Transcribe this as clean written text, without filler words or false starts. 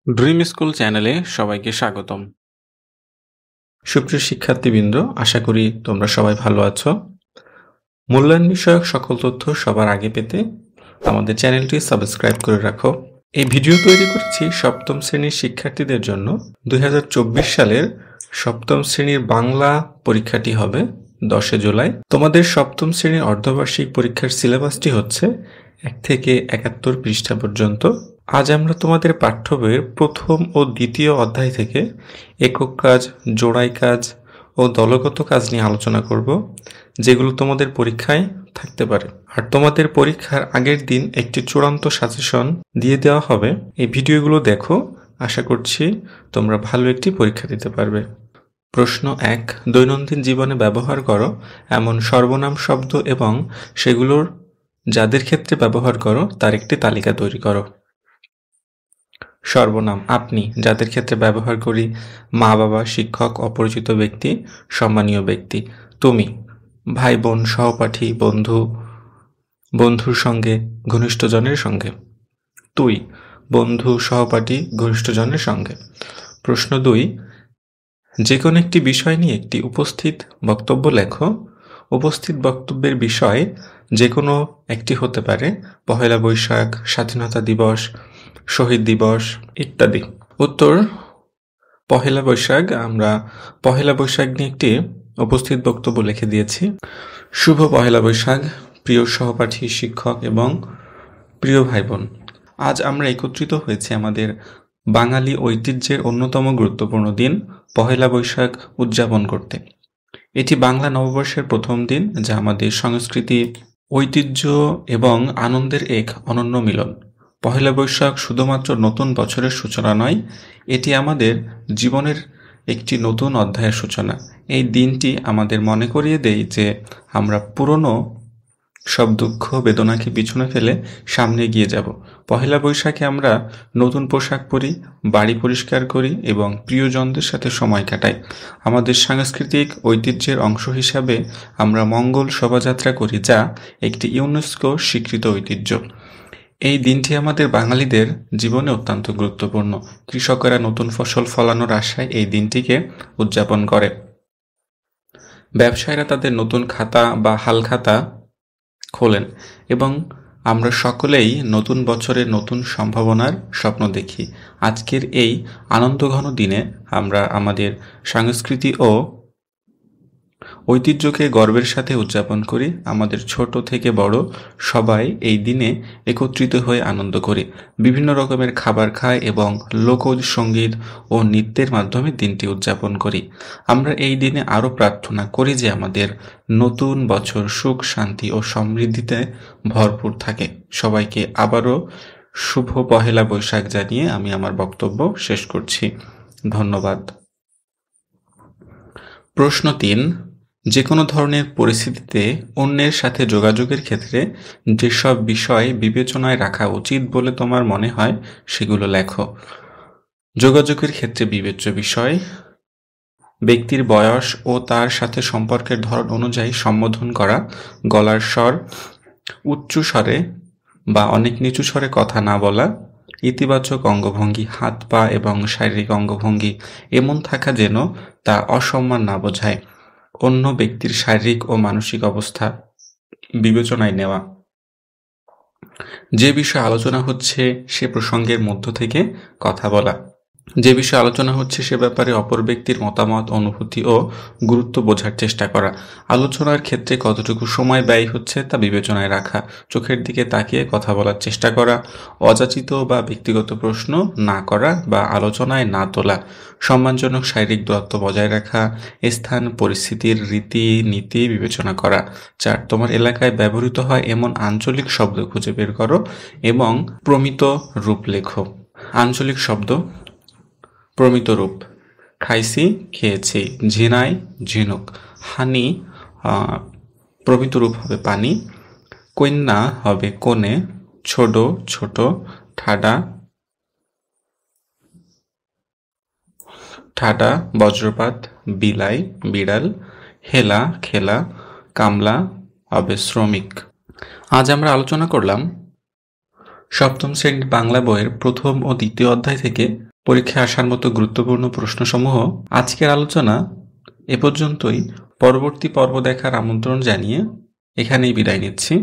Dream school চ্যানেলে সবাইকে স্বাগতম। সুপ্রিয় শিক্ষার্থীবৃন্দ, আশা করি তোমরা সবাই ভালো আছো। মূল্যায়ন বিষয়ক সকল তথ্য সবার আগে পেতে আমাদের চ্যানেলটি সাবস্ক্রাইব করে রাখো। এই ভিডিও তৈরি করেছি সপ্তম শ্রেণীর শিক্ষার্থীদের জন্য। 2024 সালের সপ্তম শ্রেণীর বাংলা পরীক্ষাটি হবে 10 জুলাই। তোমাদের সপ্তম শ্রেণীর অর্ধবার্ষিক পরীক্ষার সিলেবাসটি হচ্ছে 1 থেকে 71 পৃষ্ঠা পর্যন্ত। আজ আমরা তোমাদের পাঠ্য বইয়ের প্রথম ও দ্বিতীয় অধ্যায় থেকে একক কাজ, জোড়াই কাজ ও দলগত কাজ নিয়ে আলোচনা করব, যেগুলো তোমাদের পরীক্ষায় থাকতে পারে। আর তোমাদের পরীক্ষার আগের দিন একটি চূড়ান্ত সাজেশন দিয়ে দেওয়া হবে। এই ভিডিওগুলো দেখো, আশা করছি তোমরা ভালো একটি পরীক্ষা দিতে পারবে। প্রশ্ন 1, দৈনন্দিন জীবনে ব্যবহার করো এমন সর্বনাম শব্দ এবং সেগুলোর যাদের ক্ষেত্রে ব্যবহার করো তার একটি তালিকা তৈরি করো। সর্বনাম: আপনি, যাদের ক্ষেত্রে ব্যবহার করি মা বাবা, শিক্ষক, অপরিচিত ব্যক্তি, সম্মানীয় ব্যক্তি। তুমি: ভাই বোন, সহপাঠী, বন্ধু, বন্ধুর সঙ্গে, ঘনিষ্ঠজনের সঙ্গে। তুই: বন্ধু, সহপাঠী, ঘনিষ্ঠজনের সঙ্গে। প্রশ্ন 2, যে কোনো একটি বিষয় নিয়ে একটি উপস্থিত বক্তব্য লেখো। উপস্থিত বক্তব্যের বিষয় যে কোনো একটি হতে পারে পহেলা বৈশাখ, স্বাধীনতা দিবস, শহীদ দিবস ইত্যাদি। উত্তর: পহেলা বৈশাখ। আমরা পহেলা বৈশাখ নিয়ে একটি উপস্থিত বক্তব্য লিখে দিয়েছি। শুভ পহেলা বৈশাখ প্রিয় সহপাঠী, শিক্ষক এবং প্রিয় ভাই বোন। আজ আমরা একত্রিত হয়েছি আমাদের বাঙালি ঐতিহ্যের অন্যতম গুরুত্বপূর্ণ দিন পহেলা বৈশাখ উদযাপন করতে। এটি বাংলা নববর্ষের প্রথম দিন, যা আমাদের সংস্কৃতি, ঐতিহ্য এবং আনন্দের এক অনন্য মিলন। পহেলা বৈশাখ শুধুমাত্র নতুন বছরের সূচনা নয়, এটি আমাদের জীবনের একটি নতুন অধ্যায়ের সূচনা। এই দিনটি আমাদের মনে করিয়ে দেয় যে আমরা পুরনো সব দুঃখ বেদনাকে পিছনে ফেলে সামনে এগিয়ে যাব। পহেলা বৈশাখে আমরা নতুন পোশাক পরি, বাড়ি পরিষ্কার করি এবং প্রিয়জনদের সাথে সময় কাটাই। আমাদের সাংস্কৃতিক ঐতিহ্যের অংশ হিসাবে আমরা মঙ্গল শোভাযাত্রা করি, যা একটি ইউনেস্কো স্বীকৃত ঐতিহ্য। এই দিনটি আমাদের বাঙালিদের জীবনে অত্যন্ত গুরুত্বপূর্ণ। কৃষকেরা নতুন ফসল ফলানোর আশায় এই দিনটিকে উদযাপন করে। ব্যবসায়ীরা তাদের নতুন খাতা বা হালখাতা খোলেন এবং আমরা সকলেই নতুন বছরের নতুন সম্ভাবনার স্বপ্ন দেখি। আজকের এই আনন্দঘন দিনে আমরা আমাদের সংস্কৃতি ও ঐতিহ্যকে গর্বের সাথে উদযাপন করি। আমাদের ছোট থেকে বড় সবাই এই দিনে একত্রিত হয়ে আনন্দ করি, বিভিন্ন রকমের খাবার খাই এবং লোকজ সঙ্গীত ও নৃত্যের মাধ্যমে দিনটি উদযাপন করি। আমরা এই দিনে আরও প্রার্থনা করি যে আমাদের নতুন বছর সুখ, শান্তি ও সমৃদ্ধিতে ভরপুর থাকে। সবাইকে আবারও শুভ পহেলা বৈশাখ জানিয়ে আমি আমার বক্তব্য শেষ করছি। ধন্যবাদ। প্রশ্ন 3, যে কোনো ধরনের পরিস্থিতিতে অন্যের সাথে যোগাযোগের ক্ষেত্রে যেসব বিষয় বিবেচনায় রাখা উচিত বলে তোমার মনে হয় সেগুলো লেখো। যোগাযোগের ক্ষেত্রে বিবেচ্য বিষয়: ব্যক্তির বয়স ও তার সাথে সম্পর্কের ধরন অনুযায়ী সম্বোধন করা, গলার স্বর উচ্চ স্বরে বা অনেক নিচু স্বরে কথা না বলা, ইতিবাচক অঙ্গভঙ্গি, হাত পা এবং শারীরিক অঙ্গভঙ্গি এমন থাকা যেন তা অসম্মান না বোঝায়, অন্য ব্যক্তির শারীরিক ও মানসিক অবস্থা বিবেচনায় নেওয়া, যে বিষয়ে আলোচনা হচ্ছে সে প্রসঙ্গের মধ্য থেকে কথা বলা, যে বিষয়ে আলোচনা হচ্ছে সে ব্যাপারে অপর ব্যক্তির মতামত, অনুভূতি ও গুরুত্ব বোঝার চেষ্টা করা, আলোচনার ক্ষেত্রে কতটুকু সময় ব্যয় হচ্ছে তা বিবেচনায় রাখা, চোখের দিকে তাকিয়ে কথা বলার চেষ্টা করা, অযাচিত বা ব্যক্তিগত প্রশ্ন না করা বা আলোচনায় না তোলা, সম্মানজনক শারীরিক দূরত্ব বজায় রাখা, স্থান পরিস্থিতির রীতি নীতি বিবেচনা করা। 4, তোমার এলাকায় ব্যবহৃত হয় এমন আঞ্চলিক শব্দ খুঁজে বের করো এবং প্রমিত রূপ লেখো। আঞ্চলিক শব্দ: প্রমিত রূপ: খাইছি, খেয়েছি, ঝিনাই, ঝিনুক, হানি প্রমিত রূপ হবে পানি, কন্যা হবে কোণে, ছোট ছোট, ঠাডা ঠাডা, বজ্রপাত বিলাই, বিড়াল, হেলা খেলা, কামলা হবে শ্রমিক। আজ আমরা আলোচনা করলাম সপ্তম শ্রেণীর বাংলা বইয়ের প্রথম ও দ্বিতীয় অধ্যায় থেকে পরীক্ষায় আসার মতো গুরুত্বপূর্ণ প্রশ্নসমূহ। আজকের আলোচনা এ পর্যন্তই। পরবর্তী পর্ব দেখার আমন্ত্রণ জানিয়ে এখানেই বিদায় নিচ্ছি।